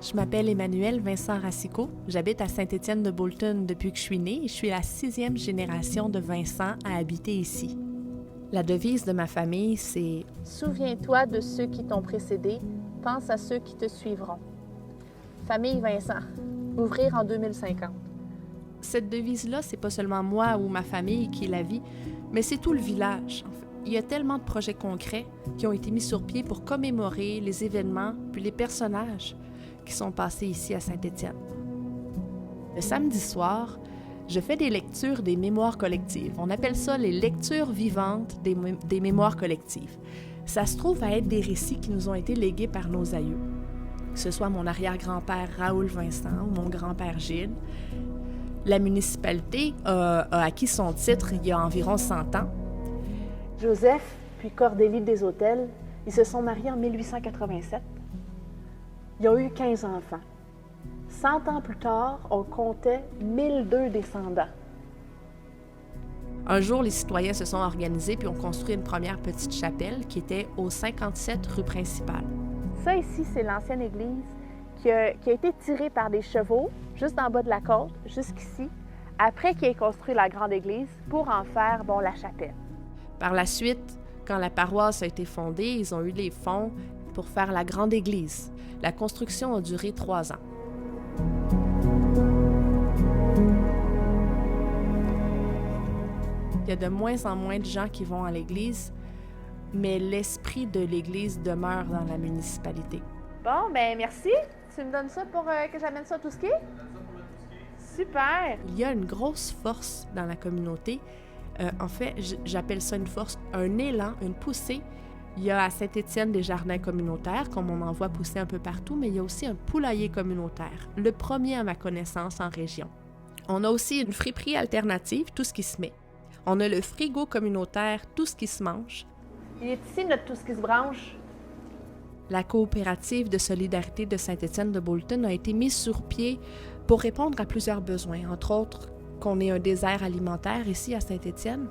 Je m'appelle Emmanuelle Vincent Racicot. J'habite à Saint-Étienne-de-Bolton depuis que je suis née et je suis la 6e génération de Vincent à habiter ici. La devise de ma famille, c'est « Souviens-toi de ceux qui t'ont précédé, pense à ceux qui te suivront. » Famille Vincent, ouvrir en 2050. Cette devise-là, c'est pas seulement moi ou ma famille qui la vit, mais c'est tout le village. En fait. Il y a tellement de projets concrets qui ont été mis sur pied pour commémorer les événements puis les personnages qui sont passés ici à Saint-Étienne. Le samedi soir, je fais des lectures des mémoires collectives. On appelle ça les lectures vivantes des mémoires collectives. Ça se trouve à être des récits qui nous ont été légués par nos aïeux. Que ce soit mon arrière-grand-père Raoul Vincent ou mon grand-père Gilles. La municipalité a acquis son titre il y a environ 100 ans. Joseph puis Cordélie des Hôtels, ils se sont mariés en 1887. Ils ont eu 15 enfants. 100 ans plus tard, on comptait 1002 descendants. Un jour, les citoyens se sont organisés puis ont construit une première petite chapelle qui était au 57 rue principale. Ça ici, c'est l'ancienne église qui a été tirée par des chevaux juste en bas de la côte, jusqu'ici, après qu'ils aient construit la grande église pour en faire, la chapelle. Par la suite, quand la paroisse a été fondée, ils ont eu les fonds pour faire la grande église. La construction a duré 3 ans. Il y a de moins en moins de gens qui vont à l'église, mais l'esprit de l'église demeure dans la municipalité. Bon, merci. Tu me donnes ça pour que j'amène ça à Touski? Super! Il y a une grosse force dans la communauté. En fait, j'appelle ça une force, un élan, une poussée. Il y a à Saint-Étienne des jardins communautaires, comme on en voit pousser un peu partout, mais il y a aussi un poulailler communautaire, le premier à ma connaissance en région. On a aussi une friperie alternative, tout ce qui se met. On a le frigo communautaire, tout ce qui se mange. Il est ici notre tout ce qui se branche. La coopérative de solidarité de Saint-Étienne-de-Bolton a été mise sur pied pour répondre à plusieurs besoins, entre autres qu'on ait un désert alimentaire ici à Saint-Étienne.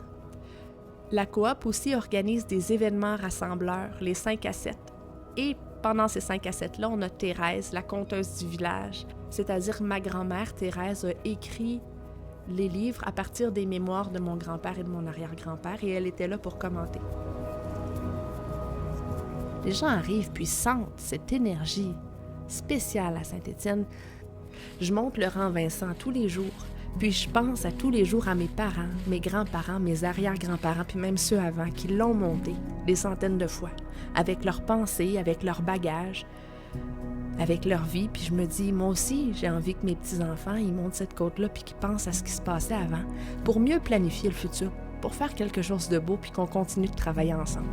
La coop aussi organise des événements rassembleurs, les 5 à 7. Et pendant ces 5 à 7-là, on a Thérèse, la conteuse du village, c'est-à-dire ma grand-mère Thérèse a écrit les livres à partir des mémoires de mon grand-père et de mon arrière-grand-père, et elle était là pour commenter. Les gens arrivent puis sentent cette énergie spéciale à Saint-Étienne. Je monte le rang Vincent tous les jours, puis je pense à tous les jours à mes parents, mes grands-parents, mes arrière-grands-parents, puis même ceux avant, qui l'ont monté des centaines de fois, avec leurs pensées, avec leurs bagages, avec leur vie. Puis je me dis, moi aussi, j'ai envie que mes petits-enfants, ils montent cette côte-là puis qu'ils pensent à ce qui se passait avant, pour mieux planifier le futur, pour faire quelque chose de beau puis qu'on continue de travailler ensemble.